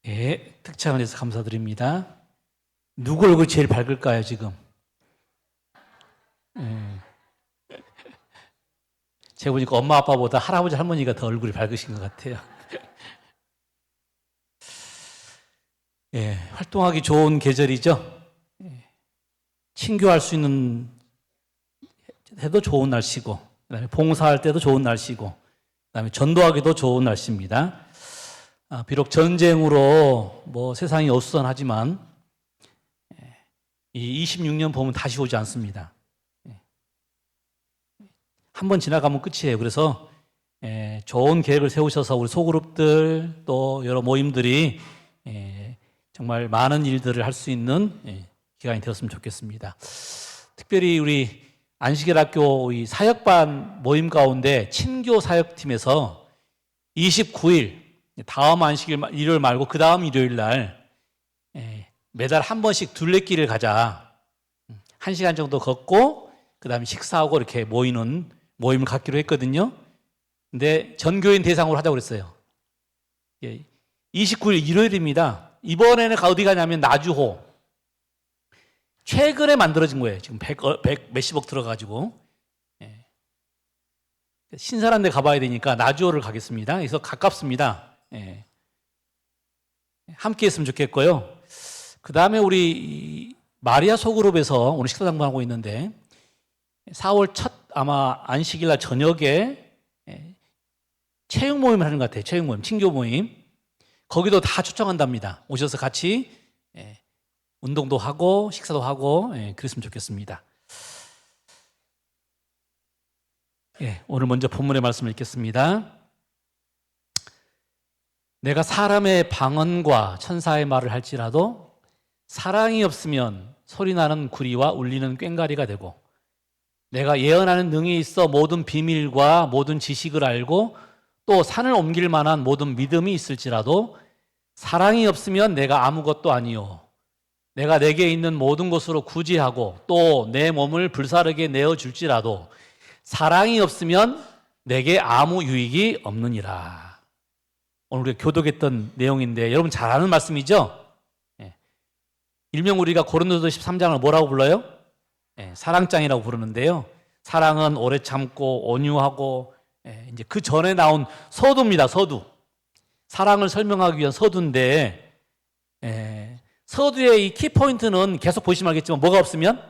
예, 특창을 해서 감사드립니다. 누구 얼굴이 제일 밝을까요, 지금? 예. 제가 보니까 엄마 아빠보다 할아버지 할머니가 더 얼굴이 밝으신 것 같아요. 예, 활동하기 좋은 계절이죠. 예, 친교할 수 있는 해도 좋은 날씨고, 그다음에 봉사할 때도 좋은 날씨고, 그다음에 전도하기도 좋은 날씨입니다. 비록 전쟁으로 뭐 세상이 어수선하지만 이 26년 보면 다시 오지 않습니다. 한번 지나가면 끝이에요. 그래서 좋은 계획을 세우셔서 우리 소그룹들 또 여러 모임들이 정말 많은 일들을 할 수 있는 기간이 되었으면 좋겠습니다. 특별히 우리 안식일학교 이 사역반 모임 가운데 친교 사역팀에서 29일 다음 안식일 일요일 말고 그 다음 일요일 날 매달 한 번씩 둘레길을 가자. 1시간 정도 걷고 그 다음에 식사하고 이렇게 모이는 모임을 갖기로 했거든요. 근데 전교인 대상으로 하자고 그랬어요. 29일 일요일입니다. 이번에는 어디 가냐면 나주호. 최근에 만들어진 거예요. 지금 100 몇십억 들어가지고. 신선한 데 가봐야 되니까 나주호를 가겠습니다. 그래서 가깝습니다. 함께 했으면 좋겠고요. 그 다음에 우리 마리아 소그룹에서 오늘 식사 당번하고 있는데 4월 첫 아마 안식일날 저녁에 체육 모임을 하는 것 같아요. 체육 모임, 친교 모임. 거기도 다 초청한답니다. 오셔서 같이 운동도 하고 식사도 하고 그랬으면 좋겠습니다. 오늘 먼저 본문의 말씀을 읽겠습니다. 내가 사람의 방언과 천사의 말을 할지라도 사랑이 없으면 소리나는 구리와 울리는 꽹과리가 되고 내가 예언하는 능이 있어 모든 비밀과 모든 지식을 알고 또 산을 옮길 만한 모든 믿음이 있을지라도 사랑이 없으면 내가 아무것도 아니요 내가 내게 있는 모든 것으로 구제하고 또 내 몸을 불사르게 내어줄지라도 사랑이 없으면 내게 아무 유익이 없느니라. 오늘 우리가 교독했던 내용인데 여러분 잘 아는 말씀이죠? 일명 우리가 고린도서 13장을 뭐라고 불러요? 사랑장이라고 부르는데요. 사랑은 오래 참고 온유하고 이제 그 전에 나온 서두입니다. 서두. 사랑을 설명하기 위한 서두인데 서두의 이 키포인트는 계속 보시면 알겠지만 뭐가 없으면?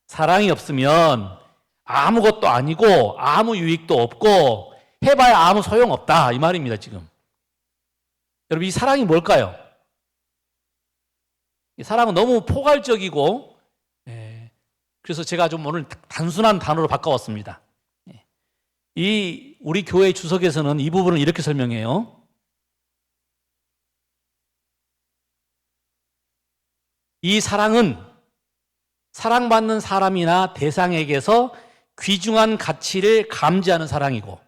사랑이 없으면 아무것도 아니고 아무 유익도 없고 해봐야 아무 소용없다 이 말입니다. 지금 여러분 이 사랑이 뭘까요? 이 사랑은 너무 포괄적이고 그래서 제가 좀 오늘 단순한 단어로 바꿔왔습니다. 이 우리 교회 주석에서는 이 부분을 이렇게 설명해요. 이 사랑은 사랑받는 사람이나 대상에게서 귀중한 가치를 감지하는 사랑이고,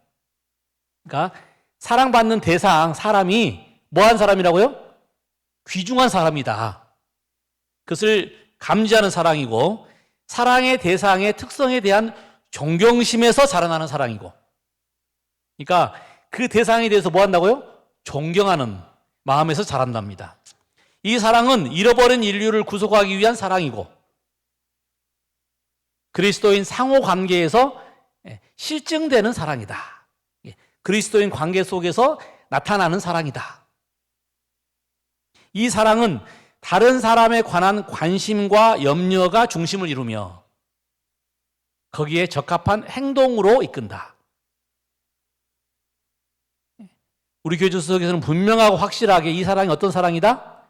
그러니까 사랑받는 대상, 사람이 뭐한 사람이라고요? 귀중한 사람이다. 그것을 감지하는 사랑이고, 사랑의 대상의 특성에 대한 존경심에서 자라나는 사랑이고, 그러니까 그 대상에 대해서 뭐 한다고요? 존경하는 마음에서 자란답니다. 이 사랑은 잃어버린 인류를 구속하기 위한 사랑이고, 그리스도인 상호 관계에서 실증되는 사랑이다. 그리스도인 관계 속에서 나타나는 사랑이다. 이 사랑은 다른 사람에 관한 관심과 염려가 중심을 이루며 거기에 적합한 행동으로 이끈다. 우리 교회 주석에서는 분명하고 확실하게 이 사랑이 어떤 사랑이다?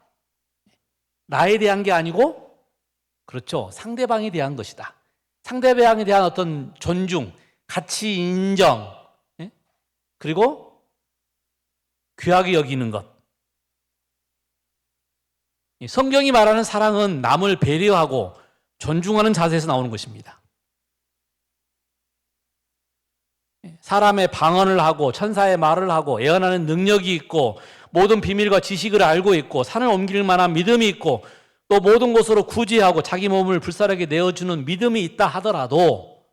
나에 대한 게 아니고, 그렇죠, 상대방에 대한 것이다. 상대방에 대한 어떤 존중, 가치 인정, 그리고 귀하게 여기는 것. 성경이 말하는 사랑은 남을 배려하고 존중하는 자세에서 나오는 것입니다. 사람의 방언을 하고 천사의 말을 하고 예언하는 능력이 있고 모든 비밀과 지식을 알고 있고 산을 옮길 만한 믿음이 있고 또 모든 것으로 구제하고 자기 몸을 불사르게 내어주는 믿음이 있다 하더라도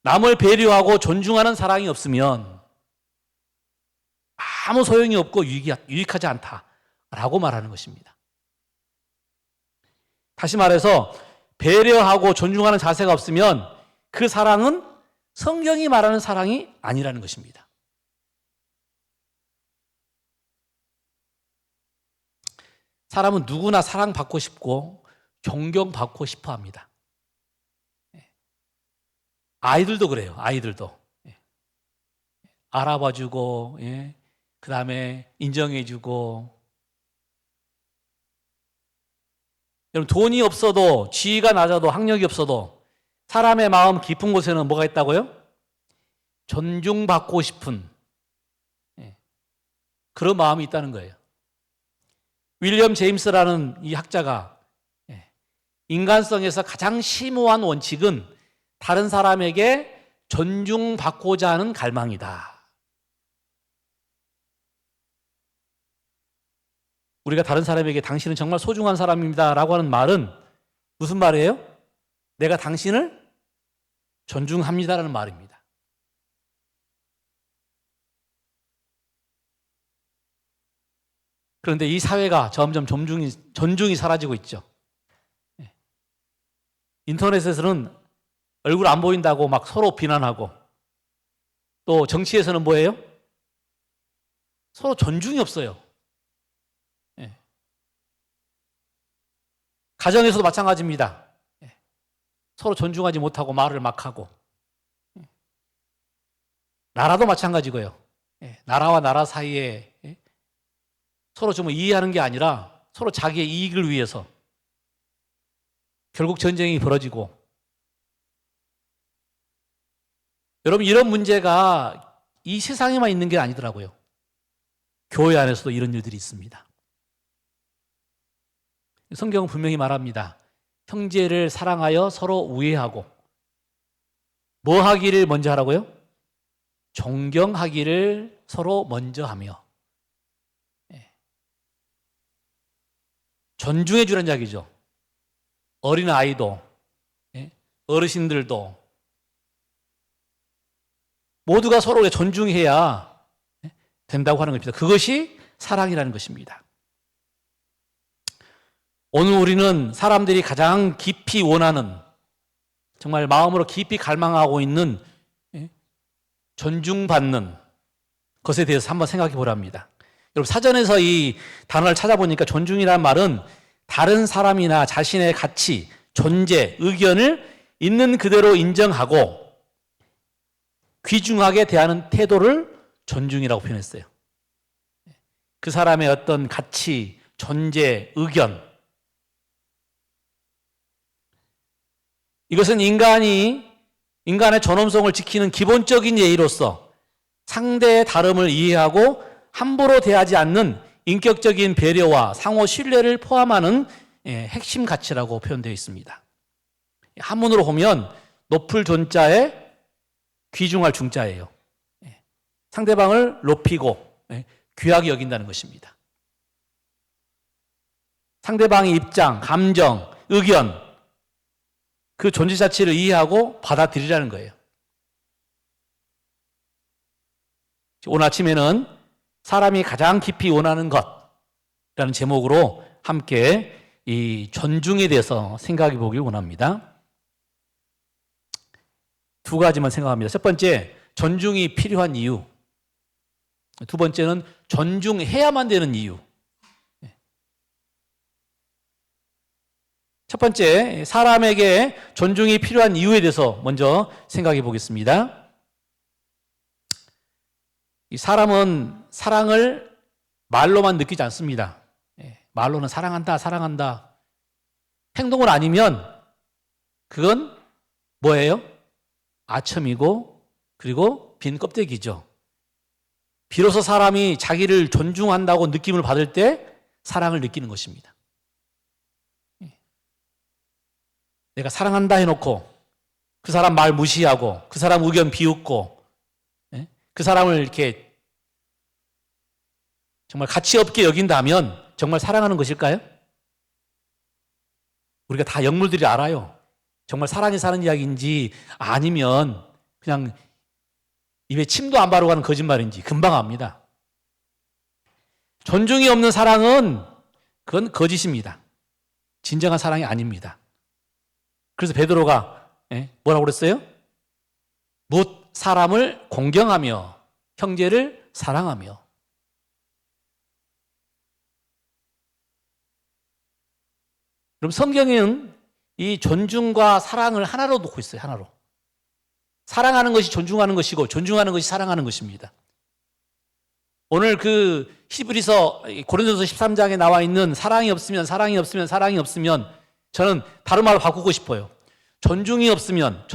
남을 배려하고 존중하는 사랑이 없으면 아무 소용이 없고 유익하지 않다라고 말하는 것입니다. 다시 말해서 배려하고 존중하는 자세가 없으면 그 사랑은 성경이 말하는 사랑이 아니라는 것입니다. 사람은 누구나 사랑받고 싶고 존경받고 싶어 합니다. 아이들도 그래요. 아이들도. 알아봐주고, 그 다음에 인정해주고. 여러분, 돈이 없어도, 지위가 낮아도, 학력이 없어도 사람의 마음 깊은 곳에는 뭐가 있다고요? 존중받고 싶은 그런 마음이 있다는 거예요. 윌리엄 제임스라는 이 학자가 인간성에서 가장 심오한 원칙은 다른 사람에게 존중받고자 하는 갈망이다. 우리가 다른 사람에게 당신은 정말 소중한 사람입니다 라고 하는 말은 무슨 말이에요? 내가 당신을 존중합니다라는 말입니다. 그런데 이 사회가 점점 존중이 사라지고 있죠. 인터넷에서는 얼굴 안 보인다고 막 서로 비난하고, 또 정치에서는 뭐예요? 서로 존중이 없어요. 가정에서도 마찬가지입니다. 서로 존중하지 못하고 말을 막 하고, 나라도 마찬가지고요. 나라와 나라 사이에 서로 좀 이해하는 게 아니라 서로 자기의 이익을 위해서 결국 전쟁이 벌어지고, 여러분, 이런 문제가 이 세상에만 있는 게 아니더라고요. 교회 안에서도 이런 일들이 있습니다. 성경은 분명히 말합니다. 형제를 사랑하여 서로 우애하고, 뭐 하기를 먼저 하라고요? 존경하기를 서로 먼저 하며. 존중해 주는 이야기죠. 어린아이도, 어르신들도 모두가 서로 존중해야 된다고 하는 겁니다. 그것이 사랑이라는 것입니다. 오늘 우리는 사람들이 가장 깊이 원하는, 정말 마음으로 깊이 갈망하고 있는 존중받는 것에 대해서 한번 생각해 보려 합니다. 여러분, 사전에서 이 단어를 찾아보니까 존중이라는 말은 다른 사람이나 자신의 가치, 존재, 의견을 있는 그대로 인정하고 귀중하게 대하는 태도를 존중이라고 표현했어요. 그 사람의 어떤 가치, 존재, 의견, 이것은 인간의 존엄성을 지키는 기본적인 예의로서 상대의 다름을 이해하고 함부로 대하지 않는 인격적인 배려와 상호 신뢰를 포함하는 핵심 가치라고 표현되어 있습니다. 한문으로 보면 높을 존자에 귀중할 중자예요. 상대방을 높이고 귀하게 여긴다는 것입니다. 상대방의 입장, 감정, 의견, 그 존재 자체를 이해하고 받아들이라는 거예요. 오늘 아침에는 사람이 가장 깊이 원하는 것이라는 제목으로 함께 이 존중에 대해서 생각해 보길 원합니다. 두 가지만 생각합니다. 첫 번째, 존중이 필요한 이유. 두 번째는 존중해야만 되는 이유. 첫 번째, 사람에게 존중이 필요한 이유에 대해서 먼저 생각해 보겠습니다. 이 사람은 사랑을 말로만 느끼지 않습니다. 말로는 사랑한다, 사랑한다. 행동을 아니면 그건 뭐예요? 아첨이고 그리고 빈 껍데기죠. 비로소 사람이 자기를 존중한다고 느낌을 받을 때 사랑을 느끼는 것입니다. 내가 사랑한다 해놓고 그 사람 말 무시하고 그 사람 의견 비웃고 그 사람을 이렇게 정말 가치 없게 여긴다면 정말 사랑하는 것일까요? 우리가 다 영물들이 알아요. 정말 사랑이 사는 이야기인지 아니면 그냥 입에 침도 안 바르고 하는 거짓말인지 금방 압니다. 존중이 없는 사랑은 그건 거짓입니다. 진정한 사랑이 아닙니다. 그래서 베드로가 뭐라고 그랬어요? 못 사람을 공경하며 형제를 사랑하며. 그럼 성경에는 이 존중과 사랑을 하나로 놓고 있어요. 하나로. 사랑하는 것이 존중하는 것이고 존중하는 것이 사랑하는 것입니다. 오늘 그 히브리서 고린도서 13장에 나와 있는 사랑이 없으면 저는 다른 말로 바꾸고 싶어요. 존중이 없으면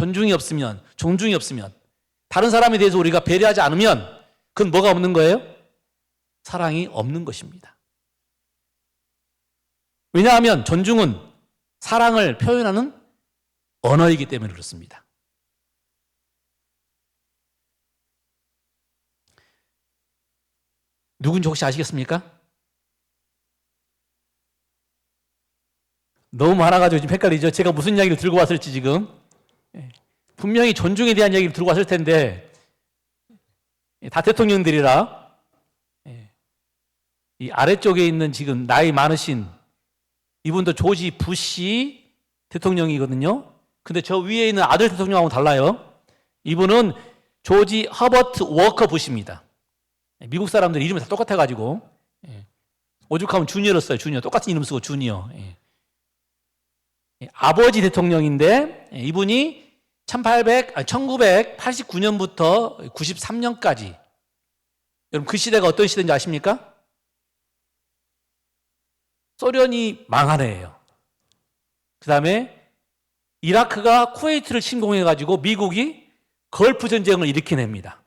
다른 사람에 대해서 우리가 배려하지 않으면 그건 뭐가 없는 거예요? 사랑이 없는 것입니다. 왜냐하면 존중은 사랑을 표현하는 언어이기 때문에 그렇습니다. 누군지 혹시 아시겠습니까? 너무 많아가지고 지금 헷갈리죠? 제가 무슨 이야기를 들고 왔을지 지금. 분명히 존중에 대한 이야기를 들고 왔을 텐데 다 대통령들이라 이 아래쪽에 있는 지금 나이 많으신 이분도 조지 부시 대통령이거든요. 근데 저 위에 있는 아들 대통령하고는 달라요. 이분은 조지 허버트 워커 부시입니다. 미국 사람들 이름이 다 똑같아가지고 오죽하면 주니어로 써요. 주니어. 똑같은 이름 쓰고 주니어. 아버지 대통령인데 이분이 1989년부터 93년까지 여러분 그 시대가 어떤 시대인지 아십니까? 소련이 망한 해예요. 그 다음에 이라크가 쿠웨이트를 침공해가지고 미국이 걸프 전쟁을 일으킨 해입니다.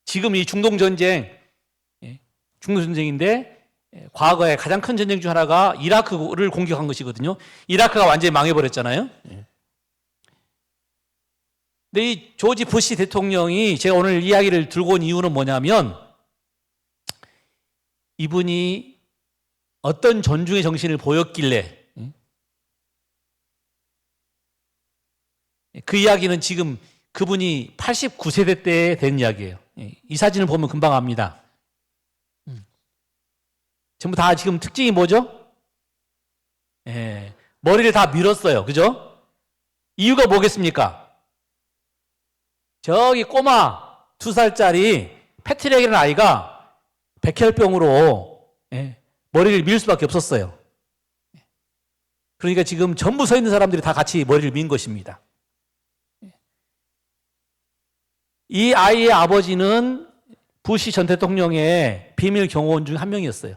지금 이 중동전쟁인데 과거에 가장 큰 전쟁 중 하나가 이라크를 공격한 것이거든요. 이라크가 완전히 망해버렸잖아요. 근데 이 조지 부시 대통령이 제가 오늘 이야기를 들고 온 이유는 뭐냐면 이분이 어떤 존중의 정신을 보였길래 그 이야기는 지금 그분이 89세대 때 된 이야기예요. 이 사진을 보면 금방 압니다. 전부 다 지금 특징이 뭐죠? 머리를 다 밀었어요. 그죠? 이유가 뭐겠습니까? 저기 꼬마 2살짜리 패트릭이라는 아이가 백혈병으로 머리를 밀 수밖에 없었어요. 그러니까 지금 전부 서 있는 사람들이 다 같이 머리를 민 것입니다. 이 아이의 아버지는 부시 전 대통령의 비밀 경호원 중 한 명이었어요.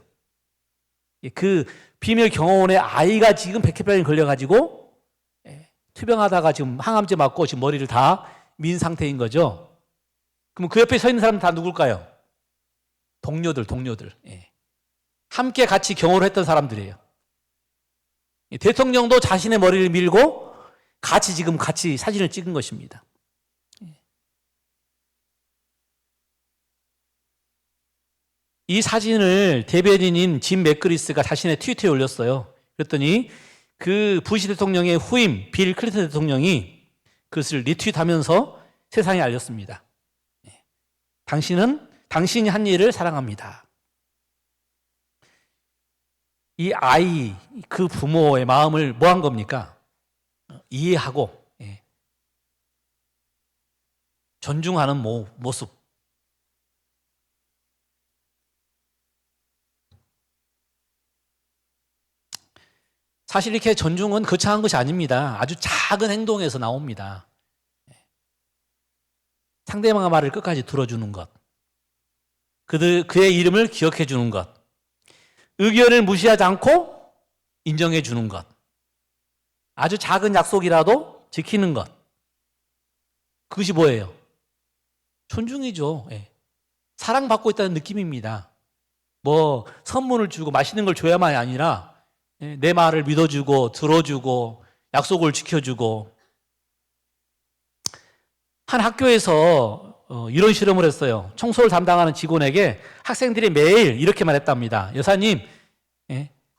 그 비밀 경호원의 아이가 지금 백혈병에 걸려가지고 투병하다가 지금 항암제 맞고 지금 머리를 다 민 상태인 거죠. 그럼 그 옆에 서 있는 사람은 다 누굴까요? 동료들. 함께 같이 경호를 했던 사람들이에요. 대통령도 자신의 머리를 밀고 같이 사진을 찍은 것입니다. 이 사진을 대변인인 짐 맥그리스가 자신의 트위터에 올렸어요. 그랬더니 그 부시 대통령의 후임 빌 클린턴 대통령이 그것을 리트윗하면서 세상에 알렸습니다. 당신이 한 일을 사랑합니다. 이 아이, 그 부모의 마음을 뭐 한 겁니까? 이해하고 존중하는 모습. 사실 이렇게 존중은 거창한 것이 아닙니다. 아주 작은 행동에서 나옵니다. 상대방의 말을 끝까지 들어주는 것. 그의 이름을 기억해 주는 것. 의견을 무시하지 않고 인정해 주는 것. 아주 작은 약속이라도 지키는 것. 그것이 뭐예요? 존중이죠. 사랑받고 있다는 느낌입니다. 뭐 선물을 주고 맛있는 걸 줘야만이 아니라 내 말을 믿어주고 들어주고 약속을 지켜주고. 한 학교에서 이런 실험을 했어요. 청소를 담당하는 직원에게 학생들이 매일 이렇게 말했답니다. 여사님,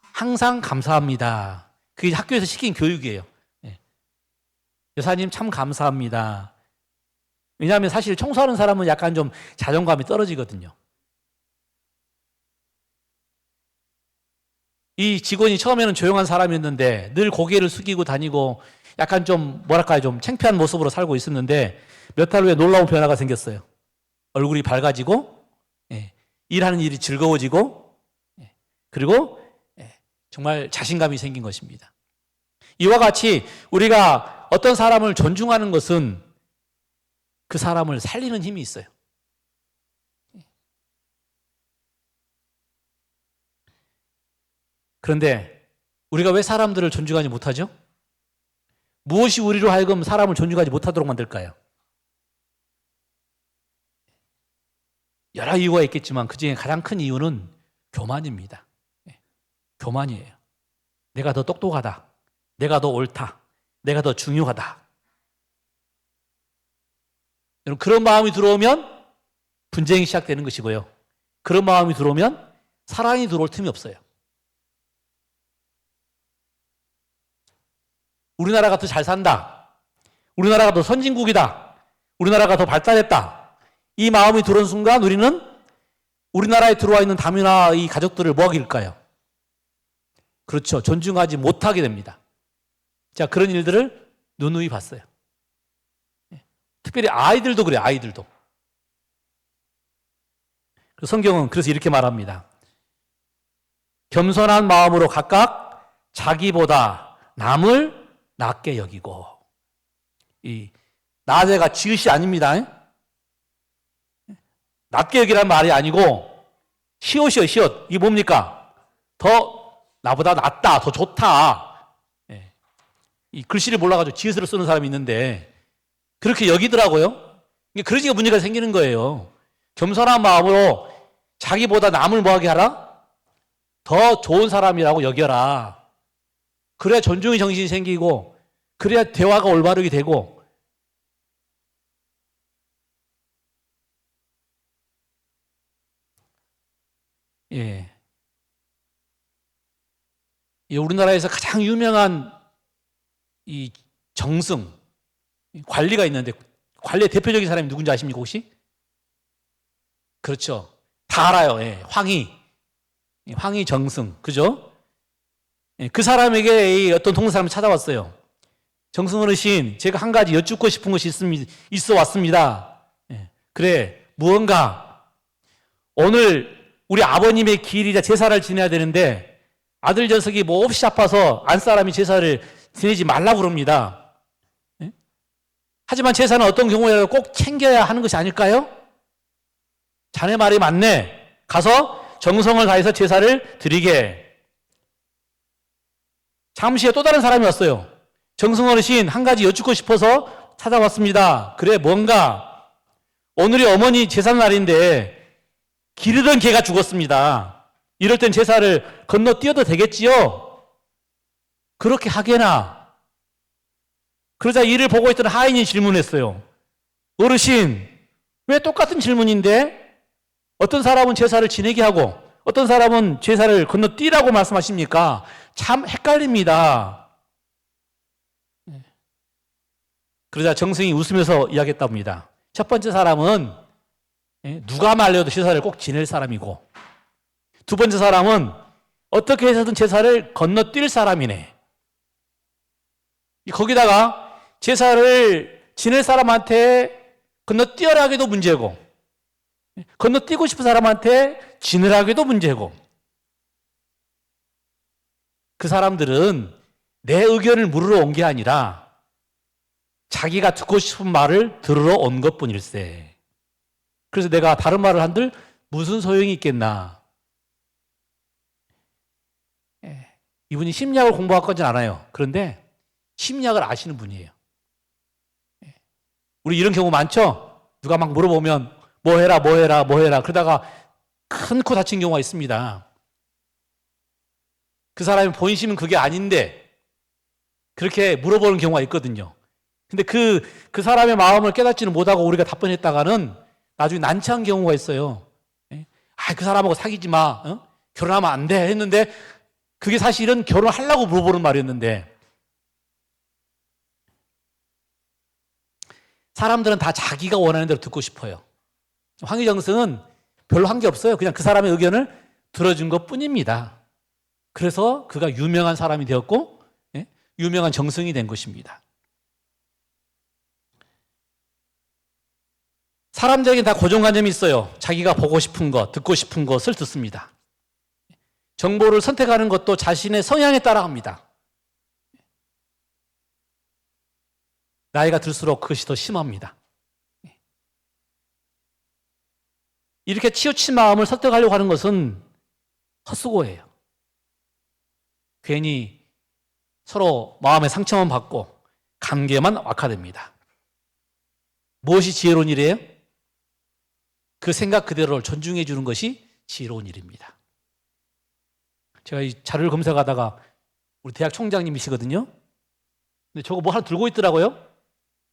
항상 감사합니다. 그게 학교에서 시킨 교육이에요. 여사님 참 감사합니다. 왜냐하면 사실 청소하는 사람은 약간 좀 자존감이 떨어지거든요. 이 직원이 처음에는 조용한 사람이었는데 늘 고개를 숙이고 다니고 약간 좀 뭐랄까요, 좀 창피한 모습으로 살고 있었는데 몇 달 후에 놀라운 변화가 생겼어요. 얼굴이 밝아지고, 예, 일하는 일이 즐거워지고, 예, 그리고 예, 정말 자신감이 생긴 것입니다. 이와 같이 우리가 어떤 사람을 존중하는 것은 그 사람을 살리는 힘이 있어요. 그런데 우리가 왜 사람들을 존중하지 못하죠? 무엇이 우리로 하여금 사람을 존중하지 못하도록 만들까요? 여러 이유가 있겠지만 그중에 가장 큰 이유는 교만입니다. 교만이에요. 내가 더 똑똑하다. 내가 더 옳다. 내가 더 중요하다. 여러분, 그런 마음이 들어오면 분쟁이 시작되는 것이고요. 그런 마음이 들어오면 사랑이 들어올 틈이 없어요. 우리나라가 더 잘 산다. 우리나라가 더 선진국이다. 우리나라가 더 발달했다. 이 마음이 들어온 순간 우리는 우리나라에 들어와 있는 다문화 이 가족들을 뭐 하길까요? 그렇죠. 존중하지 못하게 됩니다. 자, 그런 일들을 누누이 봤어요. 특별히 아이들도 그래요. 아이들도. 성경은 그래서 이렇게 말합니다. 겸손한 마음으로 각각 자기보다 남을 낮게 여기고. 이 낮에가 지읒이 아닙니다. 낮게 여기라는 말이 아니고 시옷이요, 시옷. 이게 뭡니까? 더 나보다 낫다, 더 좋다. 이 글씨를 몰라가지고 지읒을 쓰는 사람이 있는데 그렇게 여기더라고요. 그러니까 문제가 생기는 거예요. 겸손한 마음으로 자기보다 남을 뭐하게 하라? 더 좋은 사람이라고 여겨라. 그래야 존중의 정신이 생기고 그래야 대화가 올바르게 되고 예. 우리나라에서 가장 유명한 이 정승 관리가 있는데 관리의 대표적인 사람이 누군지 아십니까 혹시? 그렇죠. 다 알아요. 예. 황희 정승. 그죠? 예. 그 사람에게 어떤 동네 사람이 찾아왔어요. 정승 어르신, 제가 한 가지 여쭙고 싶은 것이 있어 왔습니다. 예. 그래, 무언가 오늘 우리 아버님의 기일이자 제사를 지내야 되는데 아들 녀석이 뭐 없이 아파서 안 사람이 제사를 지내지 말라고 그럽니다. 예? 하지만 제사는 어떤 경우에라도 꼭 챙겨야 하는 것이 아닐까요? 자네 말이 맞네. 가서 정성을 다해서 제사를 드리게. 잠시 후에 또 다른 사람이 왔어요. 정승 어르신, 한 가지 여쭙고 싶어서 찾아왔습니다. 그래, 뭔가? 오늘이 어머니 제삿날인데 기르던 개가 죽었습니다. 이럴 땐 제사를 건너뛰어도 되겠지요? 그렇게 하게나. 그러자 이를 보고 있던 하인이 질문했어요. 어르신, 왜 똑같은 질문인데 어떤 사람은 제사를 지내게 하고 어떤 사람은 제사를 건너뛰라고 말씀하십니까? 참 헷갈립니다. 그러자 정승이 웃으면서 이야기했답니다. 첫 번째 사람은 누가 말려도 제사를 꼭 지낼 사람이고 두 번째 사람은 어떻게 해서든 제사를 건너뛸 사람이네. 거기다가 제사를 지낼 사람한테 건너뛰어라 하기도 문제고 건너뛰고 싶은 사람한테 지내라기도 문제고 그 사람들은 내 의견을 물으러 온 게 아니라 자기가 듣고 싶은 말을 들으러 온 것뿐일세. 그래서 내가 다른 말을 한들 무슨 소용이 있겠나. 이분이 심리학을 공부할 거진 않아요. 그런데 심리학을 아시는 분이에요. 우리 이런 경우 많죠? 누가 막 물어보면 뭐 해라 그러다가 큰 코 다친 경우가 있습니다. 그 사람이 본심은 그게 아닌데 그렇게 물어보는 경우가 있거든요. 근데 그 사람의 마음을 깨닫지는 못하고 우리가 답변했다가는 나중에 난처한 경우가 있어요. 그 사람하고 사귀지 마. 결혼하면 안 돼. 했는데 그게 사실은 결혼하려고 물어보는 말이었는데 사람들은 다 자기가 원하는 대로 듣고 싶어요. 황희정승은 별로 한 게 없어요. 그냥 그 사람의 의견을 들어준 것 뿐입니다. 그래서 그가 유명한 사람이 되었고, 예? 유명한 정승이 된 것입니다. 사람들에게 다 고정관념이 있어요. 자기가 보고 싶은 것, 듣고 싶은 것을 듣습니다. 정보를 선택하는 것도 자신의 성향에 따라 합니다. 나이가 들수록 그것이 더 심합니다. 이렇게 치우친 마음을 설득하려고 하는 것은 헛수고예요. 괜히 서로 마음의 상처만 받고 관계만 악화됩니다. 무엇이 지혜로운 일이에요? 그 생각 그대로를 존중해 주는 것이 지혜로운 일입니다. 제가 이 자료를 검색하다가 우리 대학 총장님이시거든요. 근데 저거 뭐 하나 들고 있더라고요.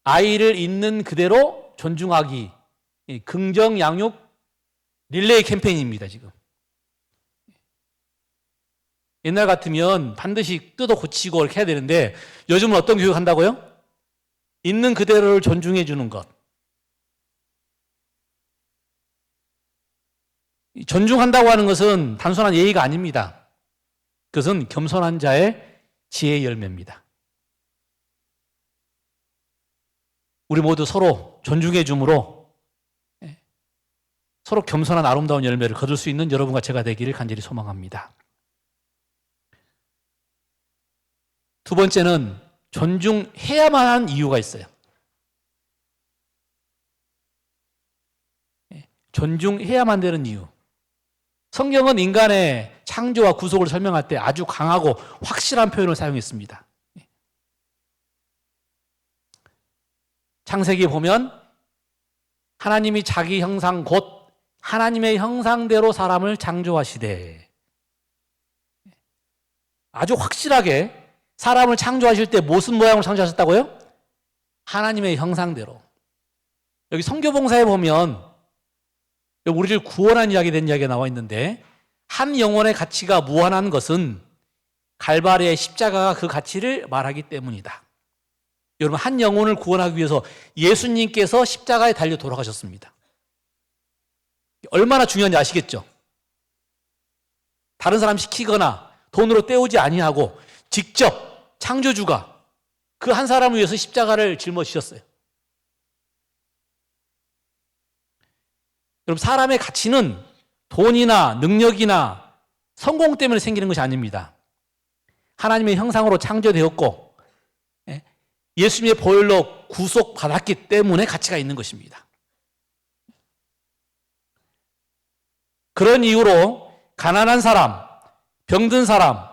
아이를 있는 그대로 존중하기, 긍정 양육 릴레이 캠페인입니다, 지금. 옛날 같으면 반드시 뜯어 고치고 이렇게 해야 되는데 요즘은 어떤 교육 한다고요? 있는 그대로를 존중해 주는 것. 존중한다고 하는 것은 단순한 예의가 아닙니다. 그것은 겸손한 자의 지혜의 열매입니다. 우리 모두 서로 존중해 줌으로 서로 겸손한 아름다운 열매를 거둘 수 있는 여러분과 제가 되기를 간절히 소망합니다. 두 번째는 존중해야만 하는 이유가 있어요. 존중해야만 되는 이유. 성경은 인간의 창조와 구속을 설명할 때 아주 강하고 확실한 표현을 사용했습니다. 창세기에 보면 하나님이 자기 형상 곧 하나님의 형상대로 사람을 창조하시되, 아주 확실하게 사람을 창조하실 때 무슨 모양으로 창조하셨다고요? 하나님의 형상대로. 여기 성교봉사에 보면 우리를 구원한 이야기에 대한 이야기가 나와 있는데, 한 영혼의 가치가 무한한 것은 갈바리의 십자가가 그 가치를 말하기 때문이다. 여러분, 한 영혼을 구원하기 위해서 예수님께서 십자가에 달려 돌아가셨습니다. 얼마나 중요한지 아시겠죠? 다른 사람 시키거나 돈으로 때우지 아니하고 직접 창조주가 그 한 사람을 위해서 십자가를 짊어지셨어요. 여러분, 사람의 가치는 돈이나 능력이나 성공 때문에 생기는 것이 아닙니다. 하나님의 형상으로 창조되었고 예수님의 보혈로 구속받았기 때문에 가치가 있는 것입니다. 그런 이유로 가난한 사람, 병든 사람,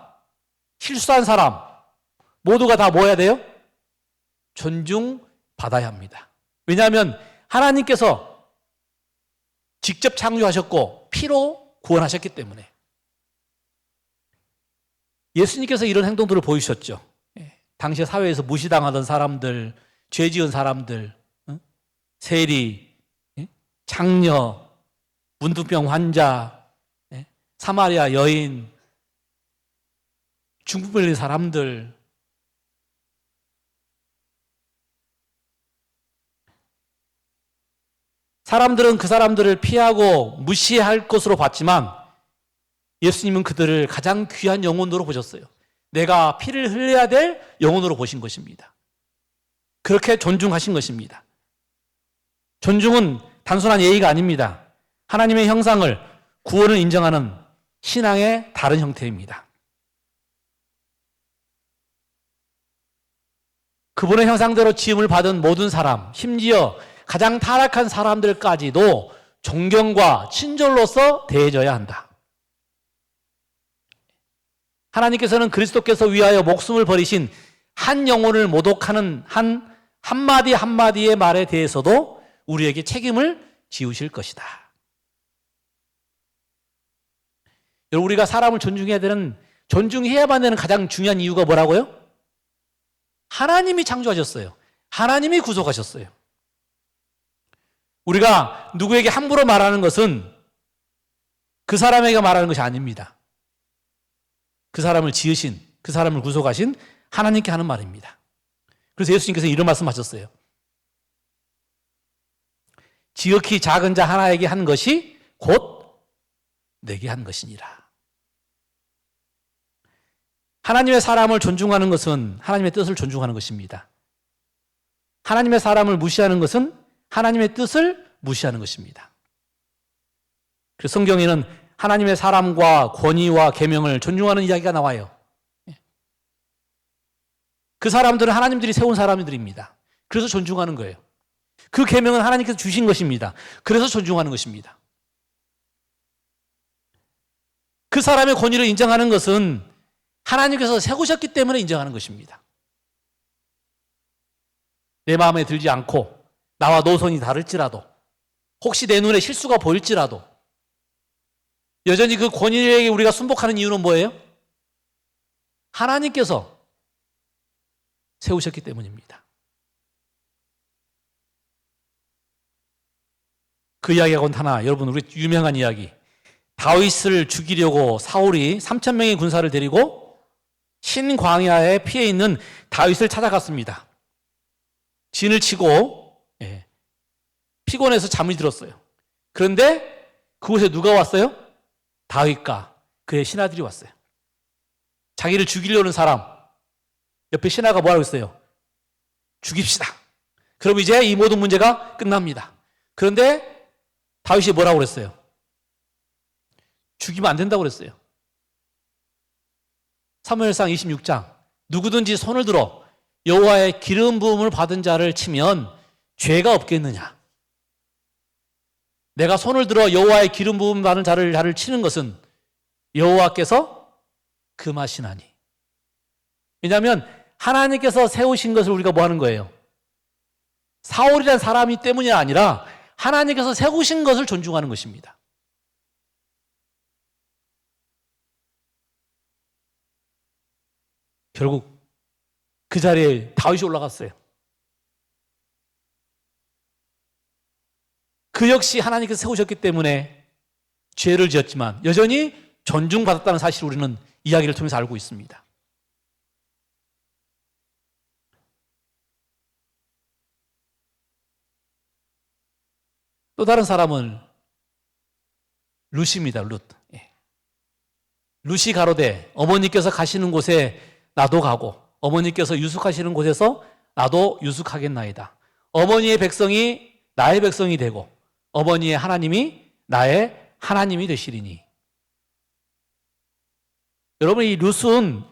실수한 사람 모두가 다 뭐 해야 돼요? 존중받아야 합니다. 왜냐하면 하나님께서 직접 창조하셨고 피로 구원하셨기 때문에. 예수님께서 이런 행동들을 보이셨죠. 당시 사회에서 무시당하던 사람들, 죄 지은 사람들, 세리, 장녀, 문둥병 환자, 사마리아 여인, 중풍 걸린 사람들, 사람들은 그 사람들을 피하고 무시할 것으로 봤지만 예수님은 그들을 가장 귀한 영혼으로 보셨어요. 내가 피를 흘려야 될 영혼으로 보신 것입니다. 그렇게 존중하신 것입니다. 존중은 단순한 예의가 아닙니다. 하나님의 형상을, 구원을 인정하는 신앙의 다른 형태입니다. 그분의 형상대로 지음을 받은 모든 사람, 심지어 가장 타락한 사람들까지도 존경과 친절로서 대해줘야 한다. 하나님께서는 그리스도께서 위하여 목숨을 버리신 한 영혼을 모독하는 한 한마디 한마디의 말에 대해서도 우리에게 책임을 지우실 것이다. 여러분, 우리가 사람을 존중해야만 되는 가장 중요한 이유가 뭐라고요? 하나님이 창조하셨어요. 하나님이 구속하셨어요. 우리가 누구에게 함부로 말하는 것은 그 사람에게 말하는 것이 아닙니다. 그 사람을 지으신, 그 사람을 구속하신 하나님께 하는 말입니다. 그래서 예수님께서 이런 말씀하셨어요. 지극히 작은 자 하나에게 한 것이 곧 내게 한 것이니라. 하나님의 사람을 존중하는 것은 하나님의 뜻을 존중하는 것입니다. 하나님의 사람을 무시하는 것은 하나님의 뜻을 무시하는 것입니다. 그래서 성경에는 하나님의 사람과 권위와 계명을 존중하는 이야기가 나와요. 그 사람들은 하나님들이 세운 사람들입니다. 그래서 존중하는 거예요. 그 계명은 하나님께서 주신 것입니다. 그래서 존중하는 것입니다. 그 사람의 권위를 인정하는 것은 하나님께서 세우셨기 때문에 인정하는 것입니다. 내 마음에 들지 않고 나와 노선이 다를지라도, 혹시 내 눈에 실수가 보일지라도 여전히 그 권위에게 우리가 순복하는 이유는 뭐예요? 하나님께서 세우셨기 때문입니다. 그 이야기하고는 하나, 여러분, 우리 유명한 이야기. 다윗을 죽이려고 사울이 3,000명의 군사를 데리고 신광야에 피해 있는 다윗을 찾아갔습니다. 진을 치고 피곤해서 잠이 들었어요. 그런데 그곳에 누가 왔어요? 다윗과 그의 신하들이 왔어요. 자기를 죽이려는 사람, 옆에 신하가 뭐라고 했어요? 죽입시다. 그럼 이제 이 모든 문제가 끝납니다. 그런데 다윗이 뭐라고 그랬어요? 죽이면 안 된다고 그랬어요. 사무엘상 26장, 누구든지 손을 들어 여호와의 기름 부음을 받은 자를 치면 죄가 없겠느냐? 내가 손을 들어 여호와의 기름 부음 받은 자를 치는 것은 여호와께서 금하시나니. 왜냐하면 하나님께서 세우신 것을 우리가 뭐 하는 거예요? 사울이라는 사람이 때문이 아니라 하나님께서 세우신 것을 존중하는 것입니다. 결국 그 자리에 다윗이 올라갔어요. 그 역시 하나님께서 세우셨기 때문에 죄를 지었지만 여전히 존중받았다는 사실을 우리는 이야기를 통해서 알고 있습니다. 또 다른 사람은 룻입니다. 룻. 룻이 가로되 어머니께서 가시는 곳에 나도 가고 어머니께서 유숙하시는 곳에서 나도 유숙하겠나이다. 어머니의 백성이 나의 백성이 되고 어머니의 하나님이 나의 하나님이 되시리니. 여러분, 이 룻은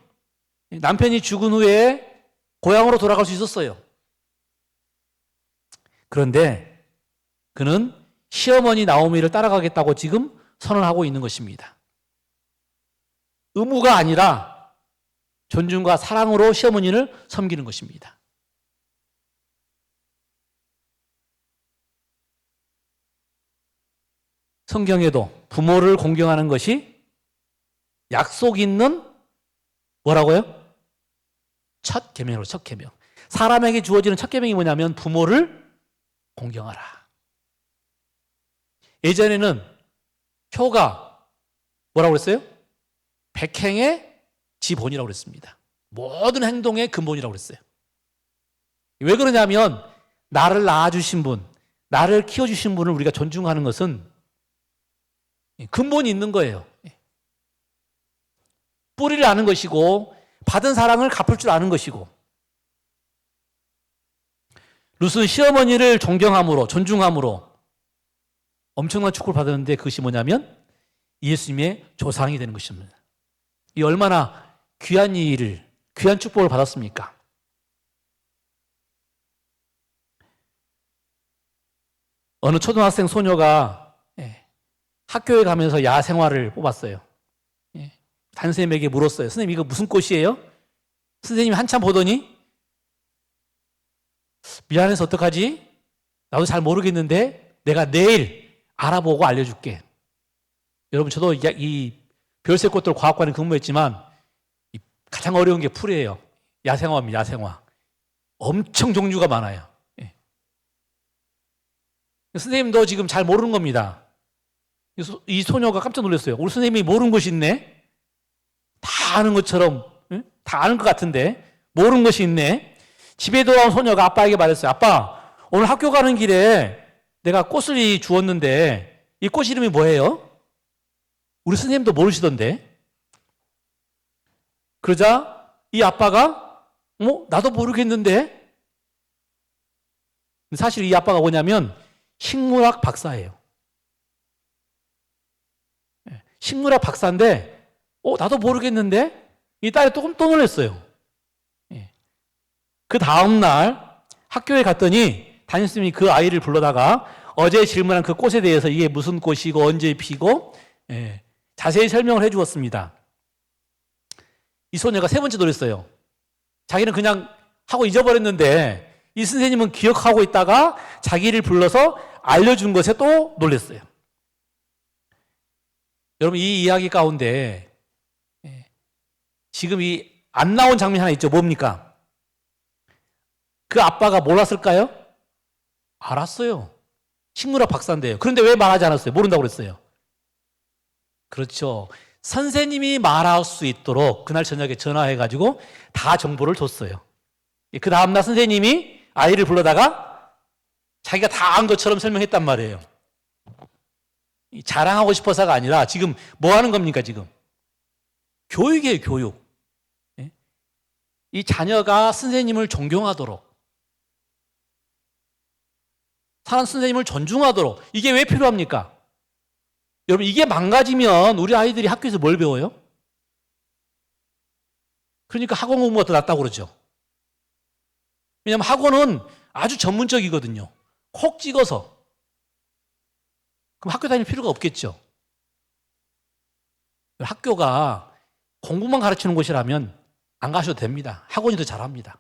남편이 죽은 후에 고향으로 돌아갈 수 있었어요. 그런데 그는 시어머니 나오미를 따라가겠다고 지금 선언하고 있는 것입니다. 의무가 아니라 존중과 사랑으로 시어머니를 섬기는 것입니다. 성경에도 부모를 공경하는 것이 약속 있는 뭐라고요? 첫 계명으로, 첫 계명. 사람에게 주어지는 첫 계명이 뭐냐면 부모를 공경하라. 예전에는 효가 뭐라고 그랬어요? 백행의 지본이라고 그랬습니다. 모든 행동의 근본이라고 그랬어요. 왜 그러냐면 나를 낳아주신 분, 나를 키워주신 분을 우리가 존중하는 것은 근본이 있는 거예요. 뿌리를 아는 것이고 받은 사랑을 갚을 줄 아는 것이고. 룻은 시어머니를 존경함으로, 존중함으로 엄청난 축복을 받았는데 그것이 뭐냐면 예수님의 조상이 되는 것입니다. 이 얼마나 귀한 일을, 귀한 축복을 받았습니까? 어느 초등학생 소녀가 학교에 가면서 야생화를 뽑았어요. 선생님에게 물었어요. 선생님, 이거 무슨 꽃이에요? 선생님이 한참 보더니 미안해서 어떡하지? 나도 잘 모르겠는데 내가 내일 알아보고 알려줄게. 여러분, 저도 이 별새꽃들 과학관에 근무했지만 가장 어려운 게 풀이에요. 야생화입니다. 야생화. 엄청 종류가 많아요. 선생님도 지금 잘 모르는 겁니다. 이 소녀가 깜짝 놀랐어요. 우리 선생님이 모르는 것이 있네? 다 아는 것처럼, 다 아는 것 같은데 모르는 것이 있네. 집에 돌아온 소녀가 아빠에게 말했어요. 아빠, 오늘 학교 가는 길에 내가 꽃을 주었는데 이 꽃 이름이 뭐예요? 우리 선생님도 모르시던데. 그러자 이 아빠가 나도 모르겠는데. 사실 이 아빠가 뭐냐면 식물학 박사예요. 식물학 박사인데 나도 모르겠는데. 이 딸이 또 놀랐어요. 그 다음날 학교에 갔더니 담임선생님이 그 아이를 불러다가 어제 질문한 그 꽃에 대해서 이게 무슨 꽃이고 언제 피고 자세히 설명을 해 주었습니다. 이 소녀가 세 번째 놀랐어요. 자기는 그냥 하고 잊어버렸는데 이 선생님은 기억하고 있다가 자기를 불러서 알려준 것에 또 놀랐어요. 여러분, 이 이야기 가운데 지금 이 안 나온 장면 하나 있죠. 뭡니까? 그 아빠가 몰랐을까요? 알았어요. 식물학 박사인데요. 그런데 왜 말하지 않았어요? 모른다고 그랬어요. 그렇죠. 선생님이 말할 수 있도록 그날 저녁에 전화해가지고 다 정보를 줬어요. 그 다음날 선생님이 아이를 불러다가 자기가 다 안 것처럼 설명했단 말이에요. 자랑하고 싶어서가 아니라 지금 뭐 하는 겁니까, 지금? 교육이에요, 교육. 이 자녀가 선생님을 존경하도록, 사람 선생님을 존중하도록, 이게 왜 필요합니까? 여러분, 이게 망가지면 우리 아이들이 학교에서 뭘 배워요? 그러니까 학원 공부가 더 낫다고 그러죠. 왜냐하면 학원은 아주 전문적이거든요. 콕 찍어서. 그럼 학교 다닐 필요가 없겠죠. 학교가 공부만 가르치는 곳이라면 안 가셔도 됩니다. 학원이 더 잘합니다.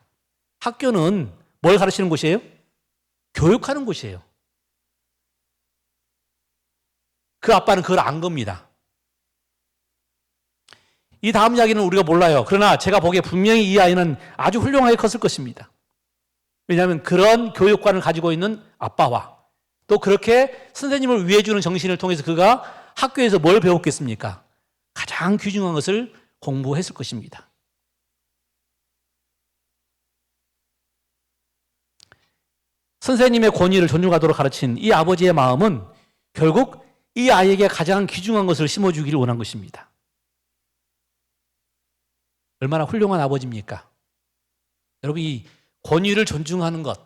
학교는 뭘 가르치는 곳이에요? 교육하는 곳이에요. 그 아빠는 그걸 안 겁니다. 이 다음 이야기는 우리가 몰라요. 그러나 제가 보기에 분명히 이 아이는 아주 훌륭하게 컸을 것입니다. 왜냐하면 그런 교육관을 가지고 있는 아빠와 또 그렇게 선생님을 위해주는 정신을 통해서 그가 학교에서 뭘 배웠겠습니까? 가장 귀중한 것을 공부했을 것입니다. 선생님의 권위를 존중하도록 가르친 이 아버지의 마음은 결국 이 아이에게 가장 귀중한 것을 심어주기를 원한 것입니다. 얼마나 훌륭한 아버지입니까? 여러분, 이 권위를 존중하는 것,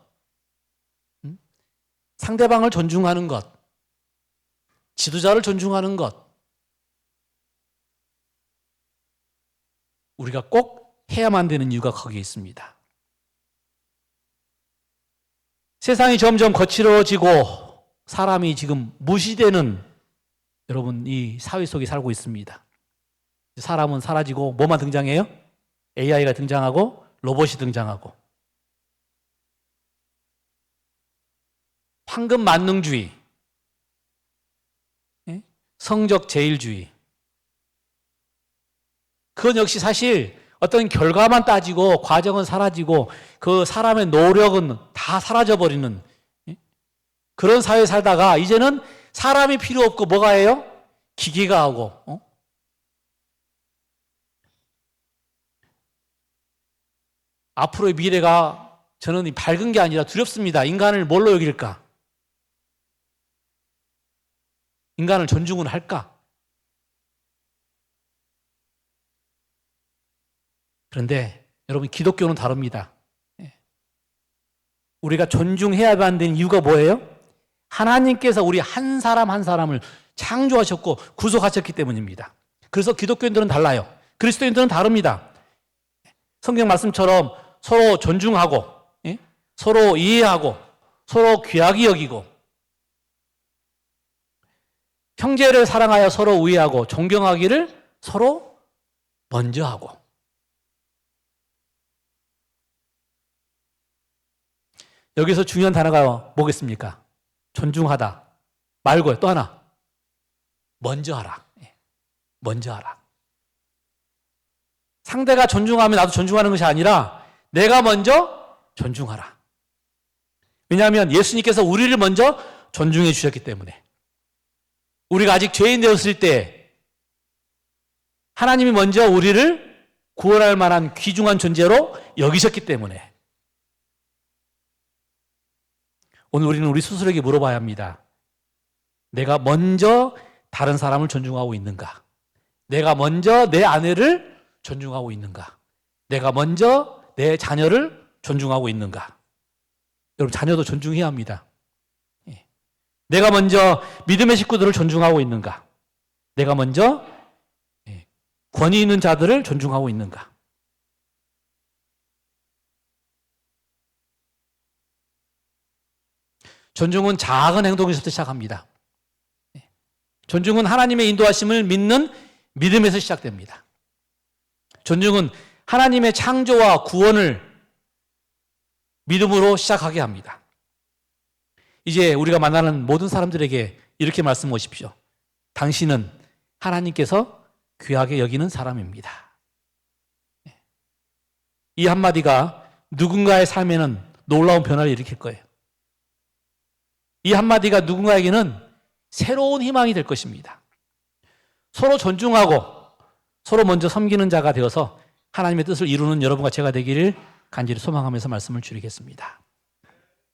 상대방을 존중하는 것, 지도자를 존중하는 것, 우리가 꼭 해야만 되는 이유가 거기에 있습니다. 세상이 점점 거칠어지고 사람이 지금 무시되는 여러분 이 사회 속에 살고 있습니다. 사람은 사라지고 뭐만 등장해요? AI가 등장하고 로봇이 등장하고 황금 만능주의, 성적 제일주의. 그건 역시 사실 어떤 결과만 따지고 과정은 사라지고 그 사람의 노력은 다 사라져버리는 그런 사회에 살다가 이제는 사람이 필요 없고 뭐가 해요? 기계가 하고. 앞으로의 미래가 저는 밝은 게 아니라 두렵습니다. 인간을 뭘로 여길까? 인간을 존중은 할까? 그런데 여러분, 기독교는 다릅니다. 우리가 존중해야만 되는 이유가 뭐예요? 하나님께서 우리 한 사람 한 사람을 창조하셨고 구속하셨기 때문입니다. 그래서 기독교인들은 달라요. 그리스도인들은 다릅니다. 성경 말씀처럼 서로 존중하고 서로 이해하고 서로 귀하게 여기고 형제를 사랑하여 서로 우애하고 존경하기를 서로 먼저 하고. 여기서 중요한 단어가 뭐겠습니까? 존중하다 말고요. 또 하나. 먼저 하라. 먼저 하라. 상대가 존중하면 나도 존중하는 것이 아니라 내가 먼저 존중하라. 왜냐하면 예수님께서 우리를 먼저 존중해 주셨기 때문에. 우리가 아직 죄인 되었을 때 하나님이 먼저 우리를 구원할 만한 귀중한 존재로 여기셨기 때문에. 오늘 우리는 우리 스스로에게 물어봐야 합니다. 내가 먼저 다른 사람을 존중하고 있는가? 내가 먼저 내 아내를 존중하고 있는가? 내가 먼저 내 자녀를 존중하고 있는가? 여러분, 자녀도 존중해야 합니다. 내가 먼저 믿음의 식구들을 존중하고 있는가? 내가 먼저 권위 있는 자들을 존중하고 있는가? 존중은 작은 행동에서부터 시작합니다. 존중은 하나님의 인도하심을 믿는 믿음에서 시작됩니다. 존중은 하나님의 창조와 구원을 믿음으로 시작하게 합니다. 이제 우리가 만나는 모든 사람들에게 이렇게 말씀하십시오. 당신은 하나님께서 귀하게 여기는 사람입니다. 이 한마디가 누군가의 삶에는 놀라운 변화를 일으킬 거예요. 이 한마디가 누군가에게는 새로운 희망이 될 것입니다. 서로 존중하고 서로 먼저 섬기는 자가 되어서 하나님의 뜻을 이루는 여러분과 제가 되기를 간절히 소망하면서 말씀을 줄이겠습니다.